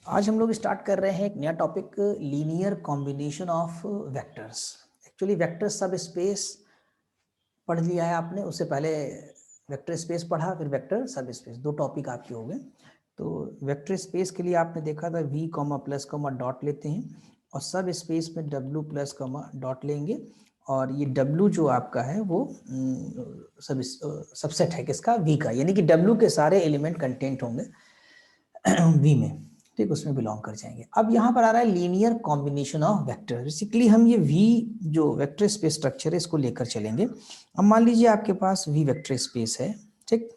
आज हम लोग स्टार्ट कर रहे हैं एक नया topic, linear combination of vectors. Actually vector सब स्पेस पढ़ लिया है आपने, उससे पहले वेक्टर स्पेस पढ़ा, फिर वेक्टर सब स्पेस, दो टॉपिक आपके हो गए। तो वेक्टर स्पेस के लिए आपने देखा था V comma plus comma dot लेते हैं और सब स्पेस में डब्ल्यू प्लस कॉमा डॉट लेंगे और ये डब्ल्यू जो आपका है वो सबसेट है किसका, वी का, यानी कि डब्ल्यू के सारे एलिमेंट कंटेंट होंगे वी में, ठीक, उसमें बिलोंग कर जाएंगे। अब यहाँ पर आ रहा है linear combination of vector. Basically हम ये वी जो वेक्टर स्पेस स्ट्रक्चर है इसको लेकर चलेंगे। अब मान लीजिए आपके पास वी वेक्टर स्पेस है, ठीक,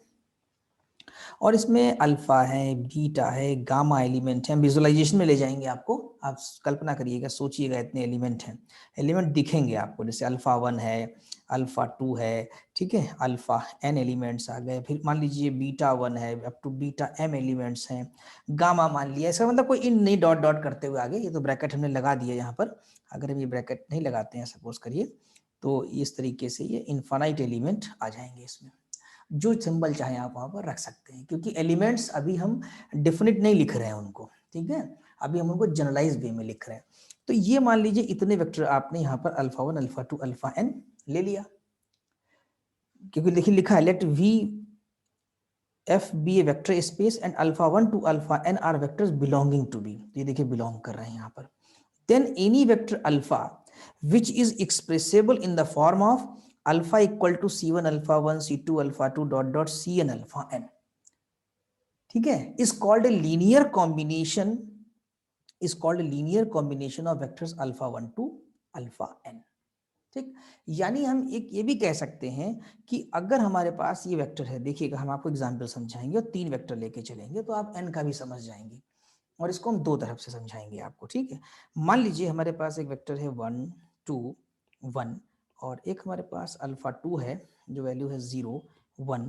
और इसमें अल्फा है, बीटा है, गामा एलिमेंट है। हम विजुअलाइजेशन में ले जाएंगे आपको, आप कल्पना करिएगा, सोचिएगा, इतने एलिमेंट हैं, एलिमेंट दिखेंगे आपको, जैसे अल्फा 1 है, अल्फा 2 है, ठीक है, अल्फा n एलिमेंट्स आ गए, फिर मान लीजिए बीटा 1 है, up to beta m elements हैं, गामा मान लिया। इसका मतलब कोई इन नहीं डॉट डॉट करते हुए आगे, ये तो ब्रैकेट हमने लगा दिया यहाँ पर। अगर हम ये ब्रैकेट नहीं लगाते हैं सपोज करिए, तो इस तरीके से ये इनफाइनाइट एलिमेंट आ जाएंगे इसमें। जो सिंबल चाहे आप वहां पर रख सकते हैं, क्योंकि एलिमेंट्स अभी हम डेफिनेट नहीं लिख रहे हैं उनको, ठीक है, अभी हम उनको जनरलाइज वे में लिख रहे हैं। तो ये मान लीजिए इतने वेक्टर आपने यहाँ पर अल्फा 1, अल्फा 2, अल्फा n ले लिया, क्योंकि देखिए लिखा है let V F be a vector space and alpha 1 to alpha n are vectors belonging to V. ये देखिए बिलोंग कर रहे हैं यहाँ पर। Then any vector alpha which is expressible in the form of alpha equal to c1 alpha 1 c2 alpha 2 dot dot cn alpha n, ठीक है, is called a linear combination, is called linear combination of vectors alpha 1 to alpha n, ठीक। यानी हम एक ये भी कह सकते हैं कि अगर हमारे पास ये वेक्टर है, देखिएगा हम आपको एग्जांपल समझाएंगे और 3 वेक्टर लेके चलेंगे तो आप n का भी समझ जाएंगे, और इसको हम दो तरफ से समझाएंगे आपको, ठीक है। मान लीजिए हमारे पास एक वेक्टर है 1 2 1 और एक हमारे पास अल्फा 2 है जो वैल्यू है 0 1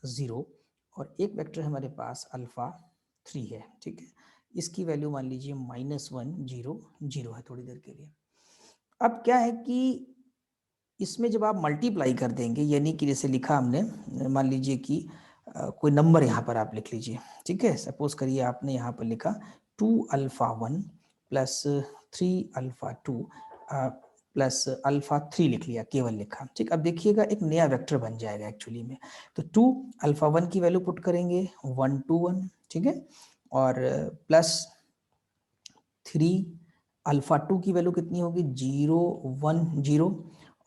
0, और एक वेक्टर हमारे पास अल्फा 3 है, ठीक है, इसकी वैल्यू मान लीजिए -1 0 0 है थोड़ी देर के लिए। अब क्या है कि इसमें जब आप मल्टीप्लाई कर देंगे, यानी कि जैसे लिखा हमने, मान लीजिए कि कोई नंबर यहाँ पर आप लिख लीजिए, ठीक है, सपोज करिए आपने यहाँ पर लिखा 2 alpha 1 plus 3 alpha 2 plus alpha 3 लिख लिया, केवल लिखा, ठीक। अब देखिएगा एक नया वेक्टर बन जाएगा एक्चुअली में। तो 2 अल्फा 1 की वैल्यू पुट करेंगे 1 2 1, ठीक है, और प्लस 3 अल्फा 2 की वैल्यू कितनी होगी 0 1 0,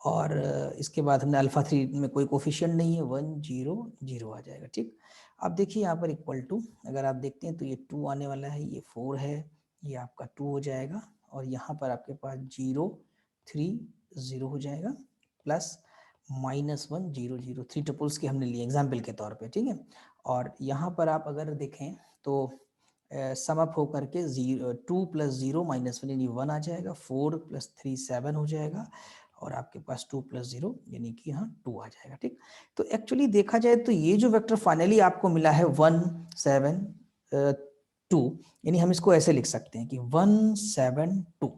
और इसके बाद हमने अल्फा 3 में कोई कोफिशिएंट नहीं है, 1 0 0 आ जाएगा, ठीक। अब देखिए यहाँ पर इक्वल टू, अगर आप देखते हैं तो ये 2 आने वाला है, ये 4 है, ये आपका 2 हो जाएगा, और यहाँ पर आपके पास 0 3 0 हो जाएगा, प्लस -1 0 0, 3 टपल्स के हमने लिए एग्जाम्पल के तौर पे, ठीक है। और यहाँ पर आप अगर देखें तो सम अप होकर के 2 प्लस 0 -1 यानी 1 आ जाएगा, 4 प्लस 3 7 हो जाएगा, और आपके पास 2 प्लस 0 यानी कि यहाँ 2 आ जाएगा, ठीक। तो एक्चुअली देखा जाए तो ये जो वेक्टर फाइनली आपको मिला है 1 7 2, यानी हम इसको ऐसे लिख सकते हैं कि 1 7 2,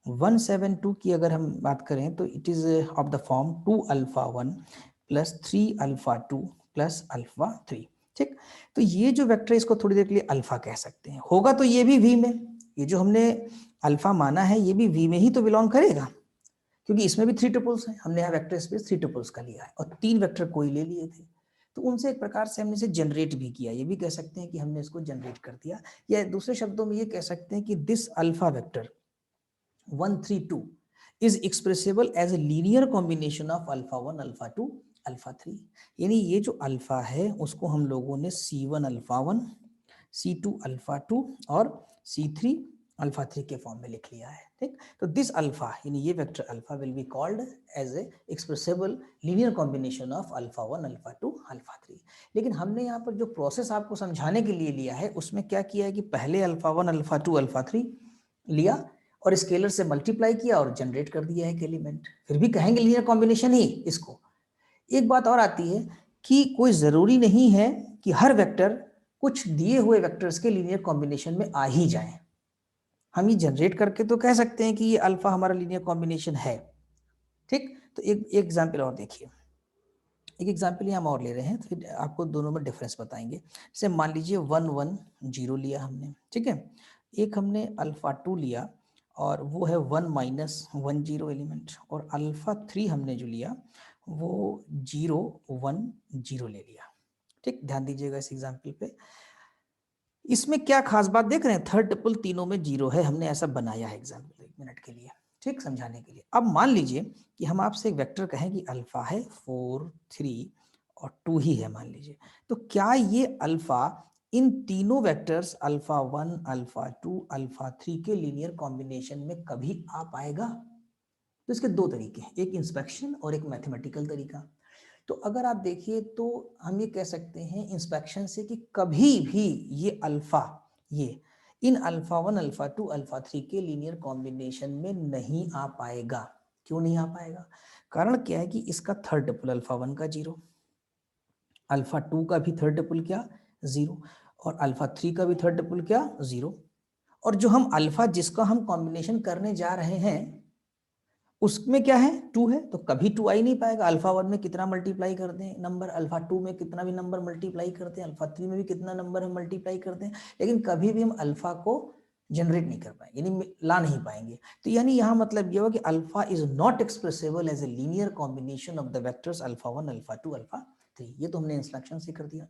1 7 2 की अगर हम बात करें तो it is of the form 2 alpha 1 plus 3 alpha 2 plus alpha 3, ठीक। तो ये जो वेक्टर है इसको थोड़ी देर के लिए अल्फा कह सकते हैं, होगा तो ये भी वी में, ये जो हमने अल्फा माना है ये भी वी में ही तो बिलोंग करेगा, क्योंकि इसमें भी 3 टपल्स हैं, हमने यहाँ वेक्टर स्पेस 3 टपल्स का लिया है और 3 वेक्टर कोई ले लिए थे, तो उनसे एक प्रकार से हमने इसे जनरेट भी किया, ये भी कह सकते हैं कि हमने इसको जनरेट कर दिया, या दूसरे शब्दों में ये कह सकते हैं कि this alpha vector 1 3 2 is expressible as a linear combination of alpha 1 alpha 2 alpha 3, यानी ये जो अल्फा है उसको हम लोगों ने C1 अल्फा 1 C2 अल्फा 2 और C3 अल्फा 3 के फॉर्म में लिख लिया है, ठीक। तो दिस अल्फा यानी ये vector alpha will be called as a expressible linear combination of alpha 1 alpha 2 alpha 3। लेकिन हमने यहाँ पर जो प्रोसेस आपको समझाने के लिए लिया है उसमें क्या किया है कि पहले अल्फा 1 अल्फा 2 अल्फा 3 लिया और स्केलर से मल्टीप्लाई किया और जनरेट कर दिया एक एलिमेंट, फिर भी कहेंगे लीनियर कॉम्बिनेशन ही इसको। एक बात और आती है कि कोई जरूरी नहीं है कि हर वेक्टर कुछ दिए हुए वेक्टर्स के लीनियर कॉम्बिनेशन में आ ही जाए, हम ये जनरेट करके तो कह सकते हैं कि ये अल्फा हमारा लीनियर कॉम्बिनेशन है, ठीक। तो एक एग्जाम्पल और देखिए, एक एग्जाम्पल हम और ले रहे हैं, तो फिर आपको दोनों में डिफरेंस बताएंगे। जैसे मान लीजिए 1 1 0 लिया हमने, ठीक है, एक हमने अल्फा 2 लिया और वो है 1 माइनस 1 0 एलिमेंट, और अल्फा 3 हमने जो लिया वो 0 1 0 ले लिया। ठीक, ध्यान दीजिएगा इस एग्जाम्पल पे। इसमें क्या खास बात देख रहे हैं, थर्ड ट्रिपल तीनों में 0 है, हमने ऐसा बनाया है एग्जाम्पल 1 मिनट के लिए, ठीक, समझाने के लिए। अब मान लीजिए कि हम आपसे एक वेक्टर कहें कि अल्फा है 4 3 और 2 ही है मान लीजिए, तो क्या ये अल्फा इन तीनों वेक्टर्स अल्फा 1 अल्फा 2 अल्फा 3 के लीनियर कॉम्बिनेशन में कभी आ पाएगा? तो इसके दो तरीके हैं, एक इंस्पेक्शन और एक मैथमेटिकल तरीका। तो अगर आप देखिए तो हम ये कह सकते हैं इंस्पेक्शन से कि कभी भी ये अल्फा, ये इन अल्फा 1 अल्फा 2 अल्फा 3 के लीनियर कॉम्बिनेशन में नहीं आ पाएगा। क्यों नहीं आ पाएगा? कारण क्या है कि इसका थर्ड ट्रिपल अल्फा 1 का 0, अल्फा 2 का भी थर्ड ट्रिपल क्या 0, और अल्फा 3 का भी थर्ड ट्रिपल क्या 0, और जो हम अल्फा जिसका हम कॉम्बिनेशन करने जा रहे हैं उसमें क्या है 2 है, तो कभी 2 आ ही नहीं पाएगा। अल्फा 1 में कितना मल्टीप्लाई करते हैं नंबर, अल्फा 2 में कितना भी नंबर मल्टीप्लाई करते हैं, अल्फा 3 में भी कितना नंबर हम मल्टीप्लाई करते हैं, लेकिन कभी भी हम अल्फा को जनरेट नहीं कर पाएंगे, यानी ला नहीं पाएंगे। तो यानी यहाँ मतलब ये हुआ कि alpha is not expressible as a linear combination of the vectors alpha 1 alpha 2 alpha 3। ये तो हमने इंस्ट्रक्शन से कर दिया,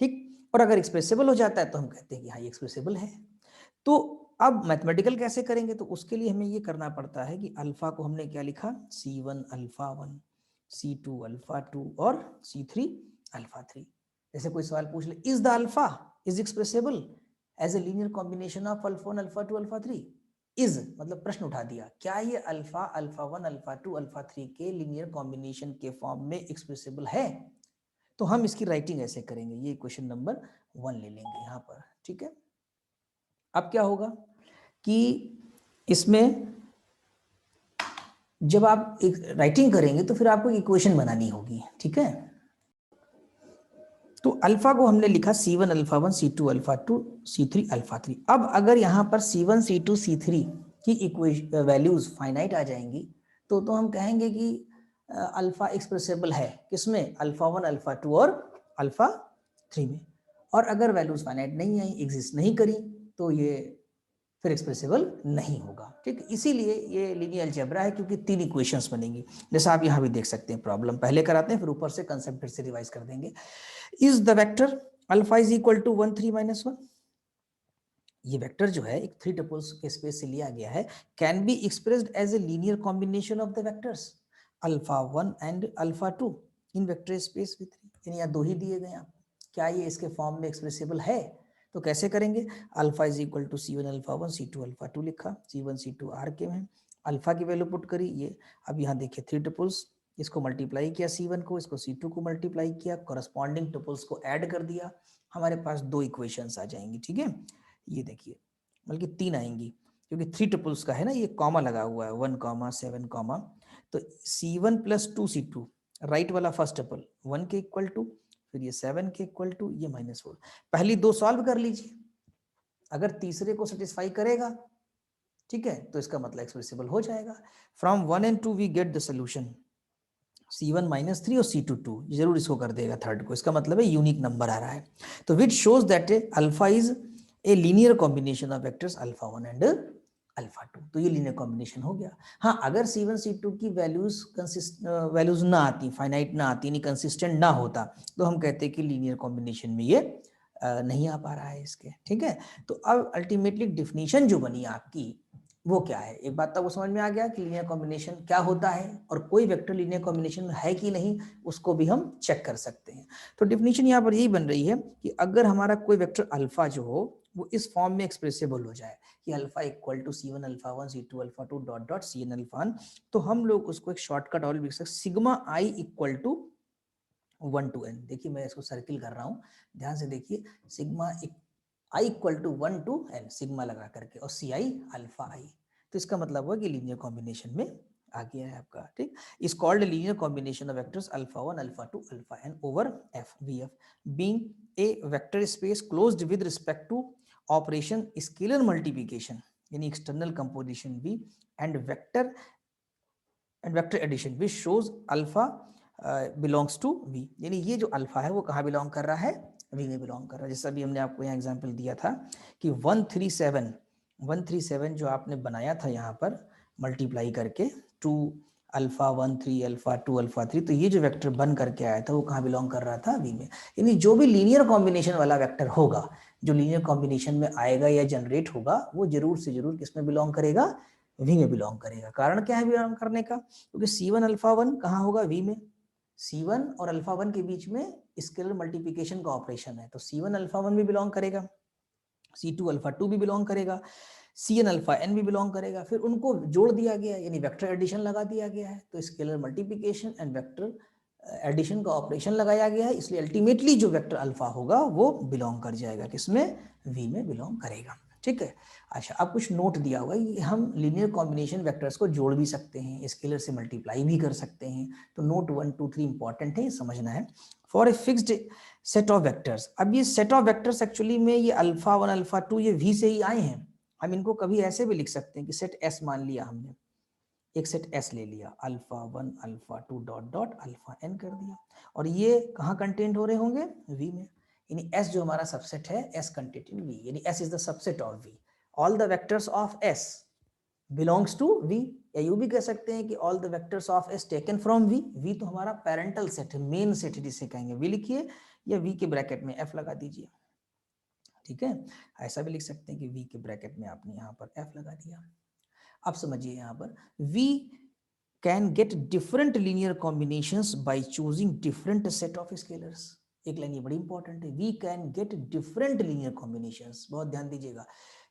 ठीक। और अगर एक्सप्रेसिबल हो जाता है तो हम कहते हैं कि हाँ ये एक्सप्रेसिबल है। तो अब मैथमेटिकल कैसे करेंगे, तो उसके लिए हमें ये करना पड़ता है कि अल्फा को हमने क्या लिखा, C1 अल्फा 1, C2 अल्फा 2 और C3 अल्फा 3। जैसे कोई सवाल पूछ ले, is the alpha is expressible as a linear combination of alpha 1 alpha 2 alpha 3? Is मतलब प्रश्न उठा दिया, क्या ये अल्फा अल्फा 1 अल्फा 2 अल्फा 3 के लीनियर कॉम्बिनेशन के फॉर्म में एक्सप्रेसिबल है? तो हम इसकी राइटिंग ऐसे करेंगे, ये क्वेश्चन नंबर 1 ले लेंगे यहाँ पर, ठीक है। अब क्या होगा कि इसमें जब आप एक राइटिंग करेंगे तो फिर आपको इक्वेशन बनानी होगी, ठीक है। तो अल्फा को हमने लिखा C1 alpha 1 C2 alpha 2 C3 alpha 3। अब अगर यहाँ पर C1 C2 C3 की इक्वेशन वैल्यूज फाइनाइट आ जाएंगी तो हम कहेंगे कि अल्फा एक्सप्रेसिबल है किसमें, अल्फा 1 अल्फा 2 और अल्फा 3 में। और अगर वैल्यूज फाइनाइट नहीं आई, एग्जिस्ट नहीं करी, तो ये फिर एक्सप्रेसिबल नहीं होगा, ठीक। इसीलिए ये लीनियर अलजेब्रा है, क्योंकि 3 इक्वेशंस बनेंगी। जैसा आप यहाँ भी देख सकते हैं, प्रॉब्लम पहले कराते हैं फिर ऊपर से कंसेप्ट फिर से रिवाइज कर देंगे। Is the vector alpha is equal to 1 3 minus 1, ये वेक्टर जो है एक 3 टपल्स के स्पेस से लिया गया है, can be expressed as a linear combination of the vectors alpha 1 and alpha 2 in vector space with 3। यानी यहाँ 2 ही दिए गए आप, क्या ये इसके फॉर्म में एक्सप्रेसिबल है? तो कैसे करेंगे, alpha is equal to C1 alpha 1 C2 alpha 2 लिखा, C1 C2 आर के में अल्फा की वैल्यू पुट करी ये। अब यहाँ देखिए 3 टपल्स, इसको मल्टीप्लाई किया C1 को, इसको C2 को मल्टीप्लाई किया, कॉरस्पॉन्डिंग टपल्स को ऐड कर दिया, हमारे पास 2 इक्वेशंस आ जाएंगी, ठीक है। ये देखिए बल्कि 3 आएंगी, क्योंकि 3 टपल्स का है ना, ये कॉमा लगा हुआ है 1 कॉमा 7 कॉमा, तो C1 प्लस 2C2 राइट वाला फर्स्ट टपल 1 के इक्वल टू, फिर ये 7 के इक्वल टू, ये -4। पहली 2 सॉल्व कर लीजिए, अगर तीसरे को सेटिस्फाई करेगा, ठीक है, तो इसका मतलब एक्सप्रेसिबल हो जाएगा। From 1 and 2 we get the solution C1 -3 और C2 2, जरूर इसको कर देगा थर्ड को, इसका मतलब है यूनिक नंबर आ रहा है। तो which shows that alpha is a linear combination of vectors alpha 1 and alpha 2, तो ये लीनियर कॉम्बिनेशन हो गया। हाँ, अगर C1 C2 की वैल्यूज ना आती, फाइनाइट ना आती, नहीं कंसिस्टेंट ना होता, तो हम कहते हैं कि लीनियर कॉम्बिनेशन में ये नहीं आ पा रहा है इसके, ठीक है। तो अब अल्टीमेटली डिफिनीशन जो बनी आपकी वो क्या है, एक बात तो आपको समझ में आ गया कि लीनियर कॉम्बिनेशन क्या होता है, और कोई वेक्टर लीनियर कॉम्बिनेशन में है कि नहीं उसको भी हम चेक कर सकते हैं। तो डिफिनीशन यहाँ पर यही बन रही है कि अगर हमारा कोई वेक्टर अल्फा जो हो वो इस फॉर्म में एक्सप्रेसिबल हो जाए कि alpha equal to C1 alpha 1 C2 alpha 2 dot dot CN alpha 1, तो हम लोग उसको एक शॉर्टकट और लिख सकते, sigma I equal to 1 to n। देखिए मैं इसको सर्किल कर रहा हूँ, ध्यान से देखिए, sigma I equal to 1 to n, sigma लगा करके, और CI अल्फा I, तो इसका मतलब हुआ कि लीनियर कॉम्बिनेशन में आ गया है आपका, ठीक। Is called linear combination of vectors alpha 1 alpha 2 alpha n over f VF being a vector space closed with respect to operation scalar multiplication यानी external composition V and vector addition which shows alpha belongs to V। यानी ये जो alpha है वो कहाँ belong कर रहा है, वी में बिलोंग कर रहा है। जैसा भी हमने आपको यहाँ एग्जांपल दिया था कि 137 जो आपने बनाया था यहाँ पर मल्टीप्लाई करके 2 अल्फा 1 3 अल्फा 2 अल्फा 3, तो ये जो वेक्टर बन करके आया था वो कहाँ बिलोंग कर रहा था? वी में। यानी जो भी लीनियर कॉम्बिनेशन वाला वेक्टर होगा, जो लीनियर कॉम्बिनेशन में आएगा या जनरेट होगा, वो जरूर से जरूर किस में बिलोंग करेगा? वी में बिलोंग करेगा। कारण क्या है बिलोंग करने का? क्योंकि C1 अल्फा 1 कहाँ होगा? वी में। C1 और अल्फा 1 के बीच में स्केलर मल्टीप्लिकेशन का ऑपरेशन है, तो C1 अल्फा 1 भी बिलोंग करेगा, C2 अल्फा 2 भी बिलोंग करेगा, Cn अल्फा n भी बिलोंग करेगा। फिर उनको जोड़ दिया गया है, यानी वेक्टर एडिशन लगा दिया गया है, तो scalar multiplication and vector addition का ऑपरेशन लगाया गया है, इसलिए अल्टीमेटली जो वेक्टर अल्फा होगा वो बिलोंग कर जाएगा किसमें? वी में बिलोंग करेगा। ठीक है। अच्छा, अब कुछ नोट दिया हुआ है, हम लीनियर कॉम्बिनेशन वेक्टर्स को जोड़ भी सकते हैं, स्केलर से मल्टीप्लाई भी कर सकते हैं, तो नोट 1 2 3 इंपॉर्टेंट है, समझना है। For a fixed set of vectors, अब ये सेट ऑफ वेक्टर्स एक्चुअली में ये अल्फा 1 अल्फा 2 ये वी से ही आए हैं। हम इनको कभी ऐसे भी लिख सकते हैं कि सेट एस मान लिया हमने, एक सेट एस ले लिया, alpha 1 alpha 2 dot dot alpha N कर दिया, और ये कहाँ कंटेंट हो रहे होंगे? वी में। यानी एस जो हमारा सबसेट है, एस कंटेंट इन वी, यानी S is the subset of V. All the vectors of S belongs to V, या यू भी कह सकते हैं कि all the vectors of S taken from V. V तो हमारा पेरेंटल सेट है, मेन सेट है, जिसे कहेंगे वी लिखिए, या वी के ब्रैकेट में एफ लगा दीजिए। ठीक है, ऐसा भी लिख सकते हैं कि वी के ब्रैकेट में आपने यहाँ पर एफ लगा दिया। अब समझिए यहाँ पर we can get different linear combinations by choosing different set of scalars. एक लाइन ये बड़ी इंपॉर्टेंट है, we can get different linear combinations, बहुत ध्यान दीजिएगा।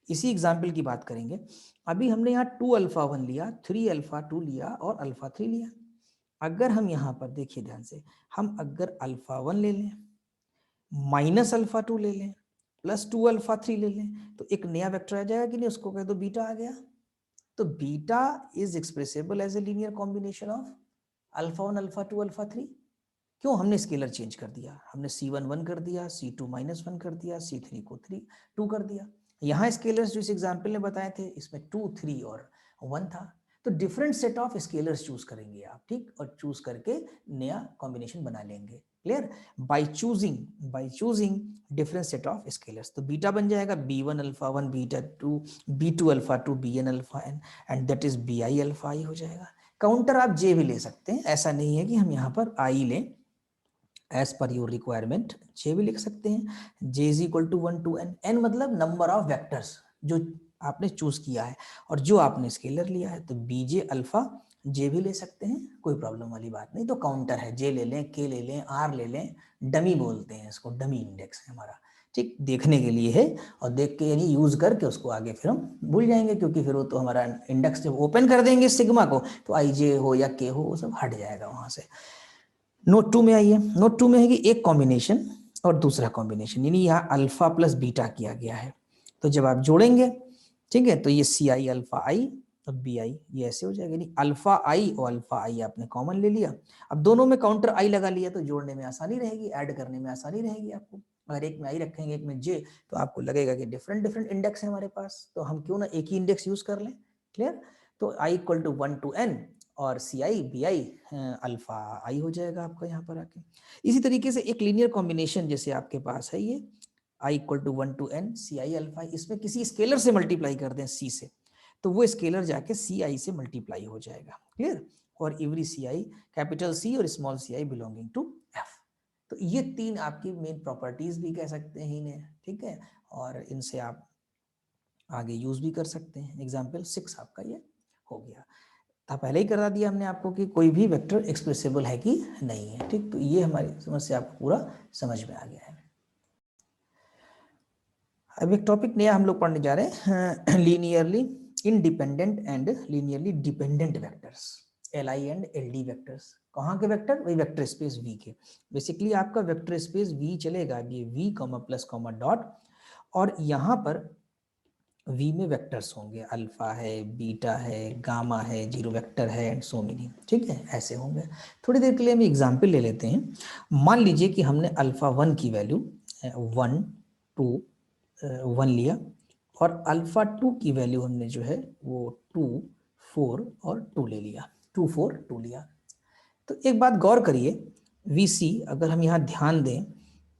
इसी एग्जाम्पल की बात करेंगे। अभी हमने यहाँ 2 अल्फा 1 लिया, 3 अल्फा 2 लिया और अल्फा 3 लिया। अगर हम यहाँ पर देखिए ध्यान से, हम अगर अल्फा 1 ले लें, माइनस अल्फा 2 ले लें, प्लस 2 अल्फा 3 ले लें, तो एक नया वेक्टर आ जाएगा कि नहीं? उसको कह दो बीटा आ गया। तो beta is expressible as a linear combination of alpha 1 alpha 2 alpha 3। क्यों? हमने स्केलर चेंज कर दिया, हमने C1 1 कर दिया, C2 -1 कर दिया, C3 को 2 कर दिया। यहाँ स्केलर्स जो इस एग्जाम्पल में बताए थे, इसमें 2 3 और 1 था, तो different set of scalars choose करेंगे आप, ठीक, और चूज करके नया कॉम्बिनेशन बना लेंगे। Clear? Bye choosing different set of scalars, तो बीटा बन जाएगा B1 alpha 1 beta 2 B2 alpha 2 Bn alpha n, and that is Bi alpha i हो जाएगा। काउंटर आप जे भी ले सकते हैं, ऐसा नहीं है कि हम यहाँ पर आई लें, एज पर योर रिक्वायरमेंट जे भी लिख सकते हैं। J is equal to 1 to n, n मतलब नंबर ऑफ वेक्टर्स जो आपने चूज किया है, और जो आपने स्केलर लिया है, तो बीजे अल्फा जे भी ले सकते हैं, कोई प्रॉब्लम वाली बात नहीं। तो काउंटर है, जे ले लें, के ले लें, आर ले लें, डमी बोलते हैं इसको, डमी इंडेक्स है हमारा, ठीक, देखने के लिए है, और देख के यानी यूज करके उसको आगे फिर हम भूल जाएंगे, क्योंकि फिर वो तो हमारा इंडेक्स जब ओपन कर देंगे सिग्मा को, तो आई जे हो या के हो वो सब हट जाएगा वहां से। नोट 2 में आइए, नोट 2 में है कि एक कॉम्बिनेशन और दूसरा कॉम्बिनेशन, यानी यहाँ अल्फा प्लस बीटा किया गया है, तो जब आप जोड़ेंगे, ठीक है, तो ये सी आई अल्फा आई और बी आई, ये ऐसे हो जाएगा, यानी अल्फा आई और अल्फा आई आपने कॉमन ले लिया। अब दोनों में काउंटर आई लगा लिया, तो जोड़ने में आसानी रहेगी, ऐड करने में आसानी रहेगी आपको। अगर एक में आई रखेंगे, एक में जे, तो आपको लगेगा कि डिफरेंट डिफरेंट इंडेक्स है हमारे पास, तो हम क्यों ना एक ही इंडेक्स यूज कर लें। क्लियर? तो आई इक्वल टू 1 to n और सी आई बी आई अल्फा आई हो जाएगा आपका यहाँ पर आके। इसी तरीके से एक लीनियर कॉम्बिनेशन जैसे आपके पास है ये I equal to 1 to n C I alpha, इसमें किसी स्केलर से मल्टीप्लाई कर दें सी से, तो वो स्केलर जाके सी आई से मल्टीप्लाई हो जाएगा। क्लियर? और एवरी सी आई, कैपिटल सी और small C I belonging to F. तो ये तीन आपकी मेन प्रॉपर्टीज भी कह सकते हैं इन्हें, ठीक है, और इनसे आप आगे यूज भी कर सकते हैं। एग्जाम्पल 6 आपका ये हो गया था, पहले ही करा दिया हमने आपको कि कोई भी वेक्टर एक्सप्रेसिबल है कि नहीं है, ठीक। तो ये हमारी समस्या आपको पूरा समझ में आ गया है। अब एक टॉपिक नया हम लोग पढ़ने जा रहे हैं, linearly independent and linearly dependent vectors, LI and LD vectors. कहाँ के वेक्टर? वही वेक्टर स्पेस V के। बेसिकली आपका वेक्टर स्पेस V चलेगा, ये V comma plus comma dot, और यहाँ पर V में वेक्टर्स होंगे, अल्फा है, बीटा है, गामा है, जीरो वेक्टर है, एंड सो मेनी, ठीक है, ऐसे होंगे। थोड़ी देर के लिए हम एग्जाम्पल ले लेते हैं। मान लीजिए कि हमने अल्फा 1 की वैल्यू 1 2 1 लिया, और अल्फा 2 की वैल्यू हमने जो है वो 2 4 और 2 ले लिया, 2 4 2 लिया। तो एक बात गौर करिए, VC अगर हम यहाँ ध्यान दें,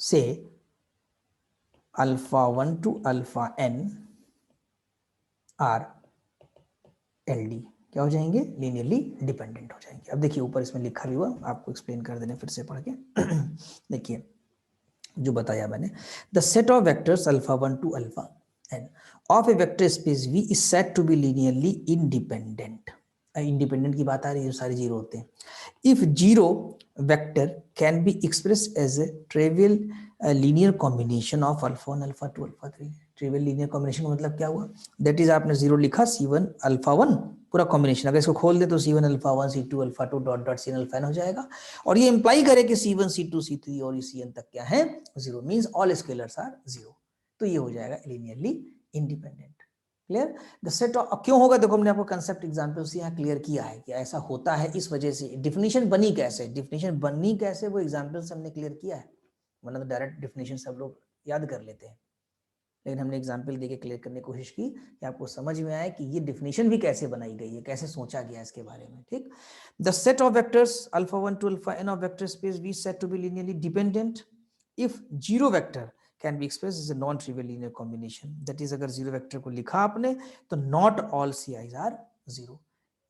से alpha 1 to alpha n are LD क्या हो जाएंगे, लीनियरली डिपेंडेंट हो जाएंगे। अब देखिए ऊपर इसमें लिखा भी हुआ, आपको एक्सप्लेन कर देने फिर से पढ़ के देखिए जो बताया मैंने, the set of vectors alpha 1 to alpha n of a vector space V is said to be linearly independent. Independent की बात आ रही है, सारे जीरो होते हैं। If zero vector can be expressed as a trivial linear combination of alpha 1 alpha 2 alpha 3। Trivial linear combination का मतलब क्या हुआ, दैट इज आपने जीरो लिखा C1 अल्फा 1 पूरा कॉम्बिनेशन, अगर इसको खोल दे तो C1 alpha 1 C2 alpha 2 dot dot Cn alpha n हो जाएगा। और ये इंप्लाई करे कि C1 C2 C3 और Cn तक क्या है, zero, means all scalars are zero. तो ये हो जाएगा linearly independent. Clear. The set of, क्यों होगा देखो, हमने आपको कंसेप्ट एग्जांपल से यहाँ क्लियर किया है कि ऐसा होता है इस वजह से। डिफिनेशन बनी कैसे, डिफिनेशन बनी कैसे वो एग्जांपल से हमने क्लियर किया है, वरना तो डायरेक्ट डिफिनेशन सब लोग याद कर लेते हैं, लेकिन हमने एग्जांपल देके क्लियर करने की कोशिश की कि आपको समझ में आए कि ये डिफिनेशन भी कैसे बनाई गई है, कैसे सोचा गया इसके बारे में। ठीक। The set of vectors alpha 1 to alpha n of vector space V set to be linearly dependent if zero vector can be express as a non trivial linear combination. That is अगर zero vector को लिखा आपने तो not all CIs are zero,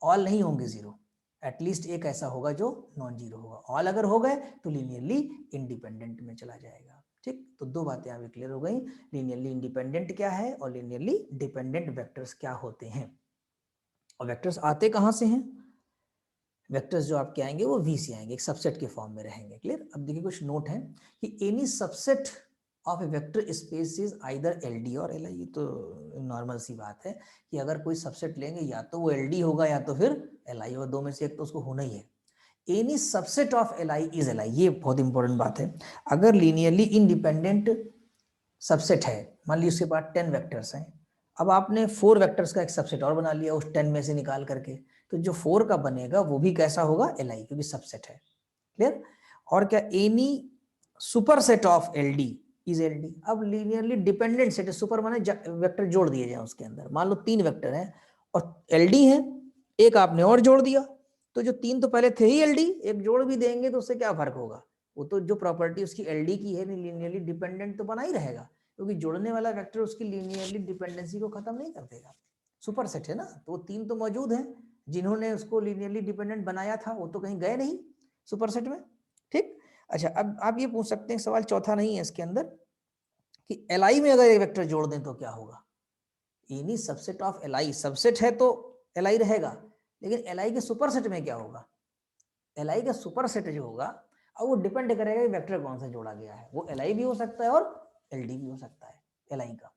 all नहीं होंगे zero, at least एक ऐसा होगा जो नॉन जीरो होगा। ऑल अगर हो गए तो लीनियरली इंडिपेंडेंट में चला जाएगा। ठीक, तो दो बातें अभी क्लियर हो गई, लीनियरली इंडिपेंडेंट क्या है और लीनियरली डिपेंडेंट वेक्टर्स क्या होते हैं। और वेक्टर्स आते कहां से हैं, वेक्टर्स जो आपके आएंगे वो V से आएंगे, एक सबसेट के फॉर्म में रहेंगे। क्लियर। अब देखिए कुछ नोट है कि any subset of a vector space is either LD और LI। ये तो नॉर्मल सी बात है कि अगर कोई सबसेट लेंगे या तो वो LD होगा या तो फिर LI होगा, दो में से एक तो उसको होना ही है। Any subset of LI is LI, ये बहुत इंपॉर्टेंट बात है। अगर लीनियरली इंडिपेंडेंट सबसेट है, मान लीजिए उसके पास 10 वेक्टर्स हैं, अब आपने 4 वेक्टर्स का एक सबसेट और बना लिया उस 10 में से निकाल करके, तो जो 4 का बनेगा वो भी कैसा होगा, LI, क्योंकि सबसेट है। क्लियर। और क्या, any super set of LD is LD। अब लीनियरली डिपेंडेंट सेट है, सुपर माने वेक्टर जोड़ दिए जाए उसके अंदर, मान लो 3 वेक्टर हैं और LD है, एक आपने और जोड़ दिया, तो जो 3 तो पहले थे ही LD, एक जोड़ भी देंगे तो उससे क्या फर्क होगा, वो तो जो प्रॉपर्टी उसकी LD की है लीनियरली डिपेंडेंट तो बना ही रहेगा, क्योंकि जोड़ने वाला वेक्टर उसकी लीनियरली डिपेंडेंसी को खत्म नहीं कर देगा। सुपर सेट है ना, तो वो 3 तो मौजूद हैं, जिन्होंने उसको लीनियरली डिपेंडेंट बनाया था वो तो कहीं गए नहीं सुपर सेट में। ठीक। अच्छा, अब आप ये पूछ सकते हैं, सवाल चौथा नहीं है इसके अंदर, कि LI में अगर एक वेक्टर जोड़ दें तो क्या होगा। Any subset of LI, subset है तो LI रहेगा, लेकिन LI के सुपर सेट में क्या होगा, LI का सुपर सेट जो होगा अब वो डिपेंड करेगा कि वेक्टर कौन सा जोड़ा गया है, वो LI भी हो सकता है और LD भी हो सकता है LI का,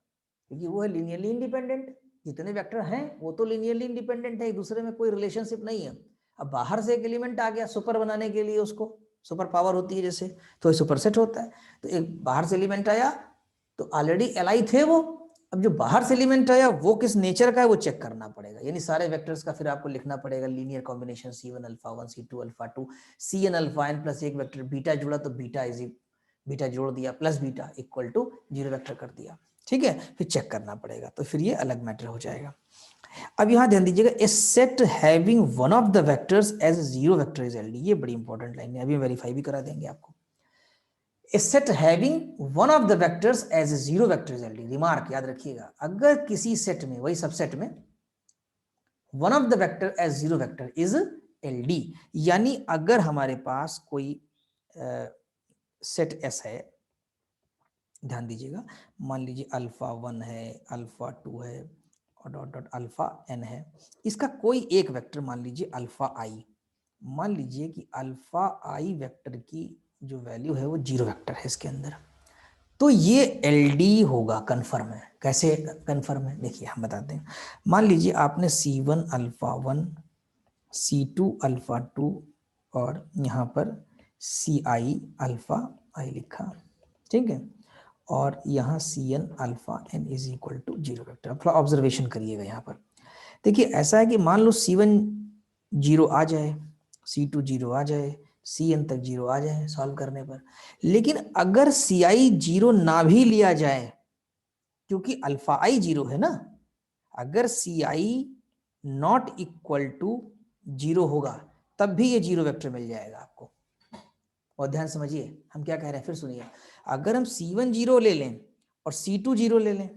क्योंकि वो है लीनियरली इंडिपेंडेंट। जितने वेक्टर हैं वो तो लीनियरली इंडिपेंडेंट है, एक दूसरे में कोई रिलेशनशिप नहीं है। अब बाहर से एक एलिमेंट आ गया सुपर बनाने के लिए, उसको सुपर पावर होती है जैसे, तो ये सुपर सेट होता है। तो एक बाहर से एलिमेंट आया तो ऑलरेडी LI थे वो, अब जो बाहर से एलिमेंट आया वो किस नेचर का है वो चेक करना पड़ेगा, यानी सारे वेक्टर्स का फिर आपको लिखना पड़ेगा linear combination C1 alpha 1 C2 alpha 2 Cn alpha n plus एक वेक्टर बीटा जुड़ा तो बीटा इज, बीटा जोड़ दिया plus beta equal to zero vector कर दिया। ठीक है, फिर चेक करना पड़ेगा, तो फिर ये अलग मैटर हो जाएगा। अब यहां ध्यान दीजिएगा, a set having one of the vectors as zero vector is LD, ये बड़ी इंपॉर्टेंट लाइन है, अभी वेरीफाई भी करा देंगे आपको। A set having one of the vectors as a zero vector is LD। Remark याद रखिएगा, अगर किसी सेट में, वही सबसेट में, one of the vector as zero vector is LD, यानी अगर हमारे पास कोई सेट S है, ध्यान दीजिएगा, मान लीजिए अल्फा 1 है, अल्फा 2 है और डॉट डॉट अल्फा n है, इसका कोई एक वेक्टर मान लीजिए अल्फा I, मान लीजिए कि अल्फा I वेक्टर की जो वैल्यू है वो जीरो वेक्टर है इसके अंदर, तो ये LD होगा, कंफर्म है। कैसे कंफर्म है, देखिए हम बताते हैं। मान लीजिए आपने C1 अल्फा 1 C2 अल्फा 2 और यहाँ पर CI अल्फा I लिखा, ठीक है, और यहाँ Cn alpha n is equal to zero vector. थोड़ा ऑब्जर्वेशन करिएगा यहाँ पर, देखिए ऐसा है कि मान लो C1 जीरो आ जाए, C2 जीरो आ जाए, Cn तक जीरो आ जाए सॉल्व करने पर, लेकिन अगर Ci जीरो ना भी लिया जाए, क्योंकि अल्फा I जीरो है ना, अगर Ci not equal to zero होगा तब भी ये जीरो वेक्टर मिल जाएगा आपको। और ध्यान समझिए हम क्या कह रहे हैं, फिर सुनिए, अगर हम C1 जीरो ले लें और C2 जीरो ले लें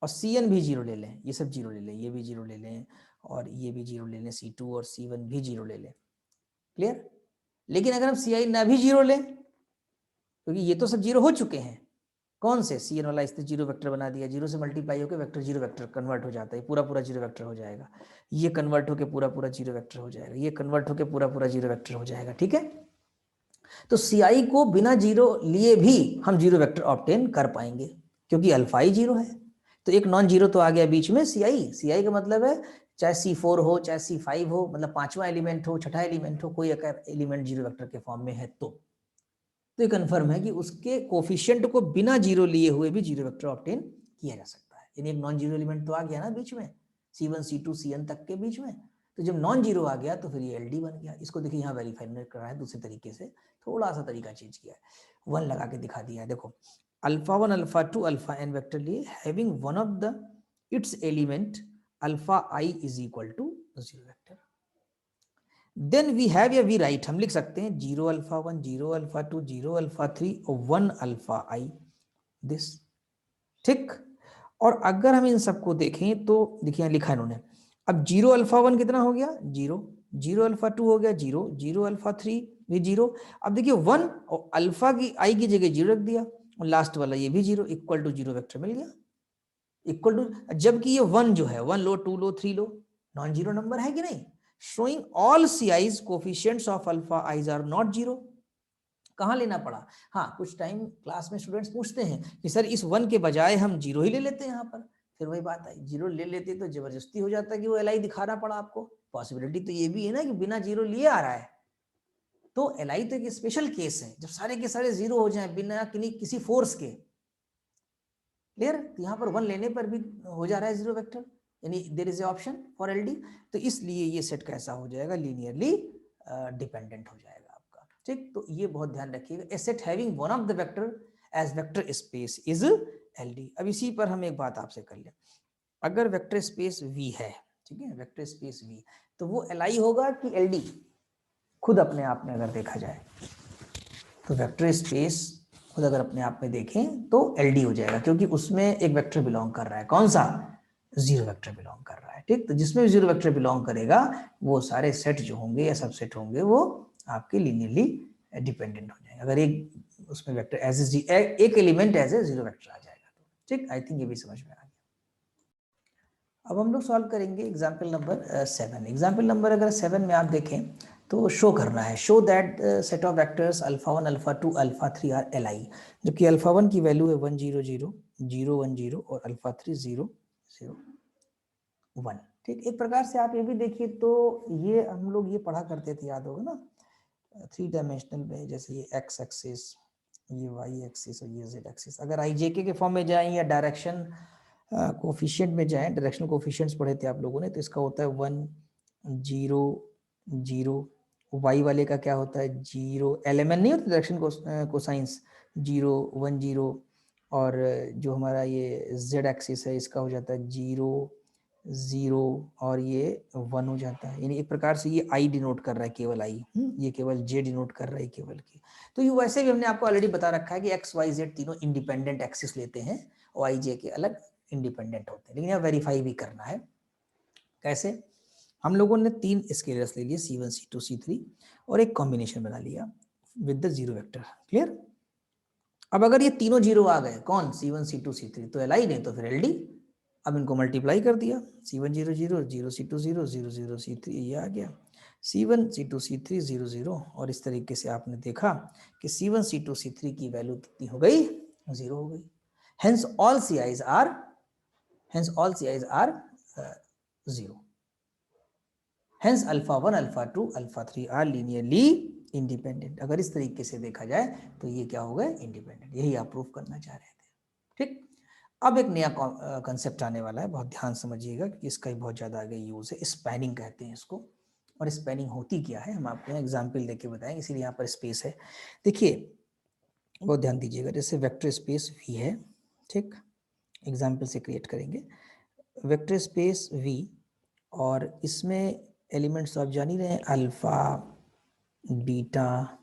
और Cn भी जीरो ले लें, ये सब जीरो ले लें, ये भी जीरो ले लें और ये भी जीरो ले लें, C2 और C1 भी जीरो ले लें, क्लियर। लेकिन अगर हम Ci ना भी जीरो लें, क्योंकि ये तो सब जीरो हो चुके हैं, कौन से Cn वाला इसने जीरो वेक्टर बना दिया, जीरो से मल्टीप्लाई होकर वेक्टर जीरो वेक्टर कन्वर्ट हो जाता है, पूरा पूरा जीरो वेक्टर हो जाएगा, ये कन्वर्ट होकर पूरा पूरा जीरो वेक्टर हो जाएगा, ये कन्वर्ट होकर पूरा पूरा जीरो वेक्टर हो जाएगा, ठीक है। तो Ci को बिना जीरो लिए भी हम जीरो वेक्टर ऑब्टेन कर पाएंगे, क्योंकि अल्फा ही जीरो है। तो एक नॉन जीरो तो आ गया बीच में Ci का मतलब है चाहे C4 हो चाहे C5 हो, मतलब पांचवा एलिमेंट हो छठा एलिमेंट हो, कोई अगर एलिमेंट जीरो वेक्टर के फॉर्म में है तो ये कन्फर्म है कि उसके कोफिशिएंट को बिना जीरो लिए हुए भी जीरो वेक्टर ऑब्टेन किया जा सकता है। यानी एक नॉन जीरो एलिमेंट तो आ गया ना बीच में, C1 C2 Cn तक के बीच में, तो जब नॉन जीरो आ गया तो फिर ये एलडी बन गया। इसको देखिए यहाँ वेरीफाई नहीं करा है, दूसरे तरीके से थोड़ा सा तरीका चेंज किया है, 1 लगा के दिखा दिया है। देखो alpha 1 alpha 2 alpha n vector लिए having one of the its element alpha I is equal to zero vector, then we have या वी राइट, हम लिख सकते हैं 0 अल्फा 1 0 अल्फा 2 0 अल्फा 3 और 1 अल्फा I दिस, ठीक। और अगर हम इन सबको देखें तो देखिए लिखा है इन्होंने, अब 0 अल्फा 1 कितना हो गया 0, 0 अल्फा 2 हो गया 0, 0 अल्फा 3 भी 0, अब देखिए 1 और अल्फा की I की जगह 0 रख दिया और लास्ट वाला ये भी 0, इक्वल टू 0 वेक्टर मिल गया, इक्वल टू, जबकि ये 1 जो है 1 लो 2 लो 3 लो नॉन जीरो नंबर है कि नहीं, showing all Ci's coefficients of alpha i's are not zero। कहाँ लेना पड़ा, हाँ कुछ टाइम क्लास में स्टूडेंट्स पूछते हैं कि सर इस 1 के बजाय हम जीरो ही ले लेते हैं यहाँ पर, फिर वही बात आई, जीरो ले लेते तो जबरदस्ती हो जाता है कि वो Li दिखाना पड़ा आपको, पॉसिबिलिटी तो ये भी है ना कि बिना जीरो लिए आ रहा है, तो Li तो एक स्पेशल केस है जब सारे के सारे जीरो हो जाए बिना किसी फोर्स के, क्लियर। यहाँ पर 1 लेने पर भी हो जा रहा है जीरो वेक्टर, यानी there is a option for LD, तो इसलिए ये सेट कैसा हो जाएगा, लीनियरली डिपेंडेंट हो जाएगा आपका, ठीक। तो ये बहुत ध्यान रखिएगा, a set having one of the vector as vector space is LD. अब इसी पर हम एक बात आपसे कर लें, अगर वेक्टर स्पेस V है, ठीक है, वेक्टर स्पेस V, तो वो Li होगा कि LD, खुद अपने आप में अगर देखा जाए तो वेक्टर स्पेस खुद अगर अपने आप में देखें तो LD हो जाएगा, क्योंकि उसमें एक वेक्टर बिलोंग कर रहा है, कौन सा, जीरो वेक्टर बिलोंग कर रहा है, ठीक। तो जिसमें भी जीरो वेक्टर बिलोंग करेगा वो सारे सेट जो होंगे या सबसेट होंगे वो आपके लीनियरली डिपेंडेंट हो जाएंगे, अगर एक उसमें वेक्टर एज एक element as a zero vector आ जाएगा तो, ठीक। आई थिंक ये भी समझ में आ गया। अब हम लोग सॉल्व करेंगे एग्जाम्पल नंबर 7। एग्जाम्पल नंबर अगर 7 में आप देखें तो शो करना है, show that set of vectors alpha 1 alpha 2 alpha 3 are Li, जबकि अल्फा 1 की वैल्यू है 1 0 0 0 1 0 और अल्फा 3 0 0 1, ठीक। एक प्रकार से आप ये भी देखिए तो ये हम लोग ये पढ़ा करते थे, याद होगा ना, 3 डायमेंशनल में, जैसे ये x एक्सिस, ये y एक्सिस और ये z एक्सिस, अगर IJK के फॉर्म में जाएं या डायरेक्शन कोफिशिएंट में जाएं, डायरेक्शनल कोफिशिएंट्स पढ़े थे आप लोगों ने, तो इसका होता है 1 0 0, y वाले का क्या होता है 0, LMN नहीं होता डायरेक्शन कोसाइंस 0 1 0, और जो हमारा ये z एक्सिस है इसका हो जाता है 0 0 और ये 1 हो जाता है, यानी एक प्रकार से ये I डिनोट कर रहा है, केवल I, ये केवल J डिनोट कर रहा है केवल की। तो ये वैसे भी हमने आपको ऑलरेडी बता रखा है कि x y z तीनों इंडिपेंडेंट एक्सिस लेते हैं और I J के अलग इंडिपेंडेंट होते हैं, लेकिन यहाँ वेरीफाई भी करना है। कैसे, हम लोगों ने 3 स्केलर्स ले लिए C1 C2 C3 और एक कॉम्बिनेशन बना लिया with the zero vector, clear. अब अगर ये तीनों जीरो आ गए, कौन, C1 C2 C3, तो Li नहीं तो फिर LD। अब इनको मल्टीप्लाई कर दिया, C1 0 0 0 C2 0 0 0 C3, ये आ गया C1 C2 C3 0 0, और इस तरीके से आपने देखा कि C1 C2 C3 की वैल्यू कितनी हो गई, 0 हो गई। Hence all Ci's are 0. Hence alpha 1 alpha 2 alpha 3 are linearly independent। अगर इस तरीके से देखा जाए तो ये क्या हो गए, इंडिपेंडेंट, यही आप प्रूफ करना चाह रहे थे, ठीक। अब एक नया कंसेप्ट आने वाला है, बहुत ध्यान समझिएगा कि इसका ही बहुत ज़्यादा आगे यूज़ है, स्पैनिंग कहते हैं इसको। और स्पैनिंग होती क्या है हम आपको एग्जाम्पल देके बताएंगे, इसीलिए यहाँ पर स्पेस है। देखिए बहुत ध्यान दीजिएगा, जैसे वेक्टर स्पेस V है, ठीक, एग्जाम्पल से क्रिएट करेंगे वेक्टर स्पेस V, और इसमें एलिमेंट्स आप जान ही रहे हैं, अल्फा बीटा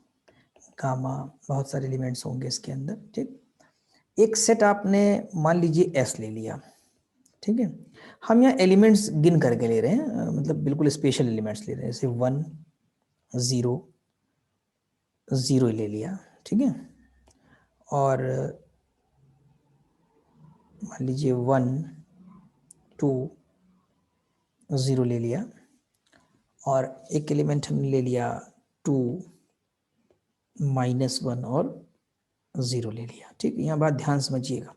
गामा, बहुत सारे एलिमेंट्स होंगे इसके अंदर। ठीक, एक सेट आपने मान लीजिए एस ले लिया, ठीक है। हम यहाँ एलिमेंट्स गिन करके ले रहे हैं, मतलब बिल्कुल स्पेशल एलिमेंट्स ले रहे हैं, जैसे 1 0 0 ले लिया, ठीक है। और मान लीजिए 1 2 0 ले लिया, और एक एलिमेंट हमने ले लिया 2 -1 और 0 ले लिया। ठीक, यहाँ बात ध्यान समझिएगा,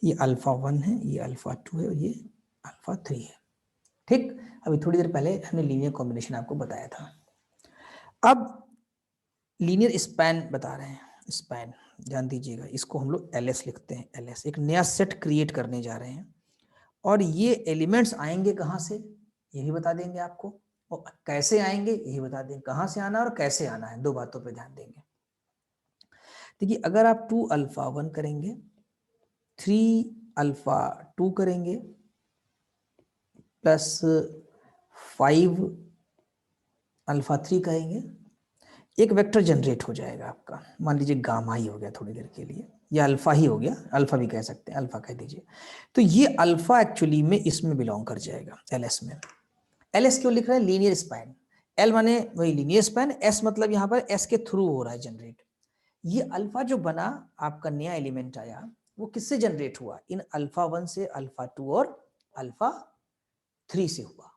ये अल्फा 1 है, ये अल्फा 2 है और ये अल्फा 3 है। ठीक, अभी थोड़ी देर पहले हमने लीनियर कॉम्बिनेशन आपको बताया था। अब लीनियर स्पैन बता रहे हैं, स्पैन ध्यान दीजिएगा, इसको हम लोग LS लिखते हैं। LS एक नया सेट क्रिएट करने जा रहे हैं, और ये एलिमेंट्स आएंगे कहाँ से ये भी बता देंगे आपको, और कैसे आएंगे यही बता देंगे, कहाँ से आना और कैसे आना है, दो बातों पे ध्यान देंगे। देखिए, अगर आप 2 अल्फा 1 करेंगे, 3 अल्फा 2 करेंगे, प्लस 5 अल्फा 3 करेंगे, एक वेक्टर जनरेट हो जाएगा आपका। मान लीजिए गामा ही हो गया थोड़ी देर के लिए, या अल्फा ही हो गया, अल्फा भी कह सकते हैं, अल्फा कह दीजिए। तो ये अल्फा एक्चुअली में इसमें बिलोंग कर जाएगा, LS में। LS क्यों लिख रहे हैं? Linear span. L माने वही लीनियर स्पैन, S मतलब यहाँ पर S के थ्रू हो रहा है जनरेट। ये अल्फा जो बना, आपका नया एलिमेंट आया, वो किससे जनरेट हुआ? इन अल्फा 1 से, अल्फा 2 और अल्फा 3 से हुआ।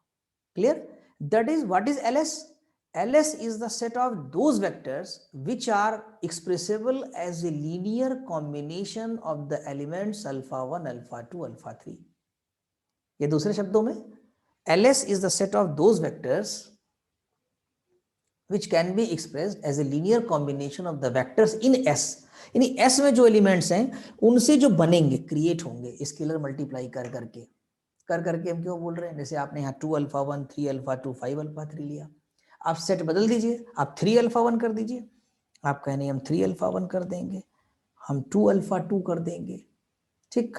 Clear? That is what is LS? LS is the set of those vectors which are expressible as a linear combination of the elements alpha 1, alpha 2, alpha 3. ये दूसरे शब्दों में LS is the set of those vectors which can be expressed as a linear combination of the vectors in S. यानी S में जो elements हैं उनसे जो बनेंगे, क्रिएट होंगे, स्केलर मल्टीप्लाई कर करके हम क्यों बोल रहे हैं? जैसे आपने यहाँ 2 अल्फा 1, 3 अल्फा 2, 5 अल्फा 3 लिया, आप सेट बदल दीजिए, आप 3 अल्फा 1 कर दीजिए, आप कहें नहीं हम 3 अल्फा 1 कर देंगे, हम 2 अल्फा 2 कर देंगे, ठीक,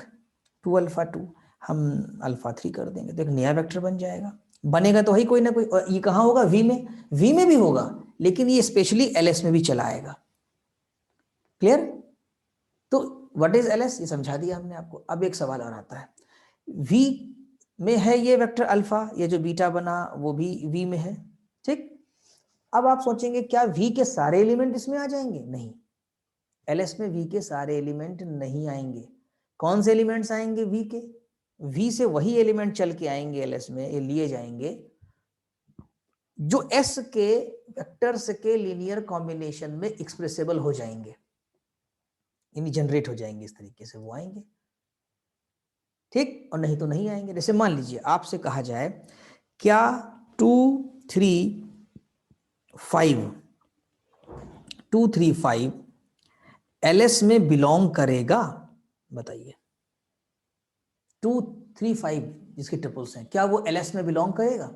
2 अल्फा 2 हम अल्फा 3 कर देंगे, तो एक नया वेक्टर बन जाएगा। बनेगा तो वही कोई ना कोई, और ये कहाँ होगा? V में। V में भी होगा, लेकिन ये स्पेशली LS में भी चला आएगा। क्लियर? तो व्हाट इज LS ये समझा दिया हमने आपको। अब एक सवाल और आता है, V में है ये वेक्टर अल्फा, ये जो बीटा बना वो भी V में है, ठीक। अब आप सोचेंगे क्या V के सारे एलिमेंट इसमें आ जाएंगे? नहीं, LS में V के सारे एलिमेंट नहीं आएंगे। कौन से एलिमेंट्स आएंगे V के? V से वही एलिमेंट चल के आएंगे LS में, ये लिए जाएंगे जो S के वेक्टर्स के लीनियर कॉम्बिनेशन में एक्सप्रेसिबल हो जाएंगे, यानी जनरेट हो जाएंगे, इस तरीके से वो आएंगे, ठीक। और नहीं तो नहीं आएंगे। जैसे मान लीजिए आपसे कहा जाए क्या 2 3 5 2 3 5 LS में बिलोंग करेगा? बताइए, 2 3 5 जिसके ट्रिपल्स हैं, क्या वो LS में बिलोंग करेगा?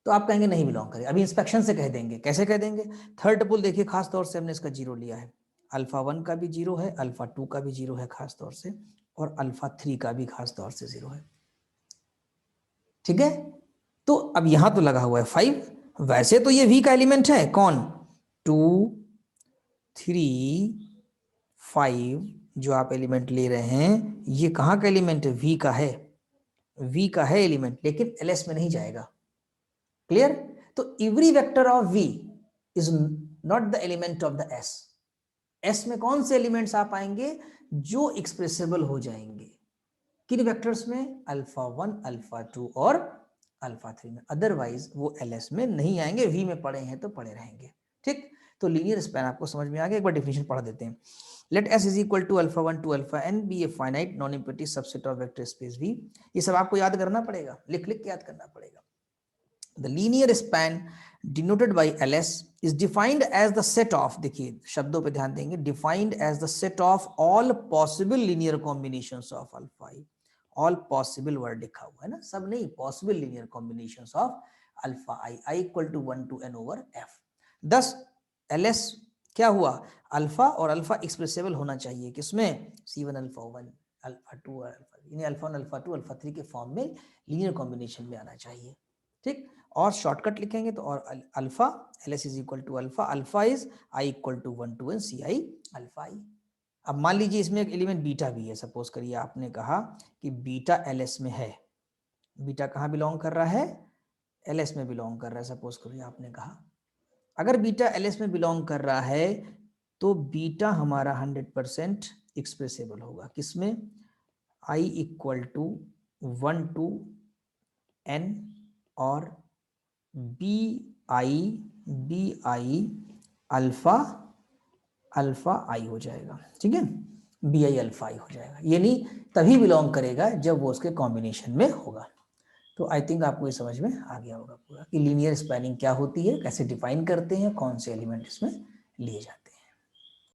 तो आप कहेंगे नहीं बिलोंग करेगा। अभी इंस्पेक्शन से कह देंगे। कैसे कह देंगे? थर्ड ट्रिपल देखिए, खास तौर से हमने इसका 0 लिया है, अल्फा 1 का भी 0 है, अल्फा 2 का भी 0 है खास तौर से, और अल्फा 3 का भी खास तौर से 0 है, ठीक है। तो अब यहां तो लगा हुआ है 5, वैसे तो ये V का एलिमेंट है, कौन? 2 3 5 जो आप एलिमेंट ले रहे हैं, ये कहां का एलिमेंट है? V का है, V का है एलिमेंट, लेकिन LS में नहीं जाएगा। क्लियर? तो every vector of V is not the element of the S। S में कौन से एलिमेंट्स आ पाएंगे? जो एक्सप्रेसिबल हो जाएंगे, किन वेक्टर्स में? अल्फा 1, अल्फा 2 और अल्फा 3 में। अदरवाइज वो LS में नहीं आएंगे, V में पड़े हैं तो पड़े रहेंगे, ठीक। तो लीनियर स्पैन आपको समझ में आ गया। एक बार डेफिनेशन पढ़ देते हैं। Let S is equal to alpha 1 to alpha n be a finite non empty subset of vector space V। ये सब आपको याद करना पड़ेगा, लिख लिख के याद करना पड़ेगा। The linear span denoted by LS is defined as the set of, देखिए शब्दों पे ध्यान देंगे, defined as the set of all possible linear combinations of alpha I। all possible word लिखा हुआ है ना, सब नहीं, possible linear combinations of alpha I equal to 1 to n over f। thus LS क्या हुआ? अल्फा और अल्फा एक्सप्रेसिबल होना चाहिए किसमें? C1 अल्फा 1 अल्फा 2 अल्फा, यानी अल्फा 1 अल्फा 2 अल्फा 3 के फॉर्म में लीनियर कॉम्बिनेशन में आना चाहिए, ठीक। और शॉर्टकट लिखेंगे तो और alpha LS is equal to alpha, alpha is I equal to 1 to n CI alpha I। अब मान लीजिए इसमें एक एलिमेंट बीटा भी है, सपोज करिए आपने कहा कि बीटा LS में है, बीटा कहाँ बिलोंग कर रहा है, LS में बिलोंग कर रहा है, सपोज करिए आपने कहा। अगर बीटा LS में बिलोंग कर रहा है तो बीटा हमारा 100% एक्सप्रेसेबल होगा, किसमें, I equal to 1 to n और बी आई अल्फा I हो जाएगा, ठीक है, बी आई अल्फा I हो जाएगा, ये नहीं तभी बिलोंग करेगा जब वो उसके कॉम्बिनेशन में होगा। तो आई थिंक आपको ये समझ में आ गया होगा पूरा कि लीनियर स्पैनिंग क्या होती है, कैसे डिफाइन करते हैं, कौन से एलिमेंट इसमें लिए जाते हैं।